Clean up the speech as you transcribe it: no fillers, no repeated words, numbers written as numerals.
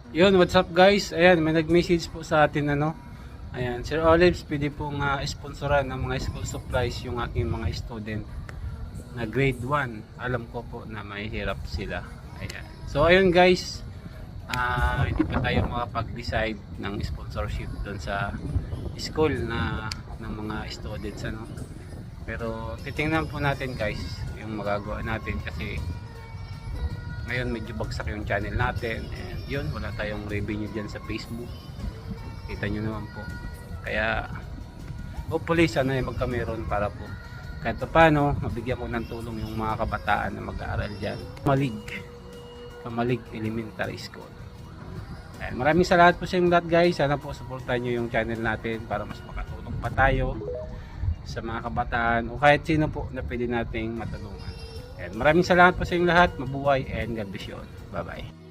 Yun, what's up guys? Ayan, may nag-message po sa atin ano. Ayan, Sir Olives, pwede pong sponsoran ng mga school supplies yung aking mga student na grade 1. Alam ko po na mahihirap sila. Ayan. So ayun guys, hindi pa tayo makapag-decide ng sponsorship doon sa school na ng mga students ano. Pero titingnan po natin guys yung magagawa natin kasi ngayon medyo bagsak yung channel natin and yun, wala tayong revenue dyan sa Facebook, kita nyo naman po. Kaya hopefully sana ay magkameron para po kahit paano mabigyan ko ng tulong yung mga kabataan na mag-aaral dyan. Kamalig Elementary School. Ayan, maraming salamat po sa inyong lahat guys. Sana po supportan nyo yung channel natin para mas makatulong pa tayo sa mga kabataan o kahit sino po na pwede nating matulungan. And maraming salamat po sa inyong lahat. Mabuhay and God bless you all. Bye bye.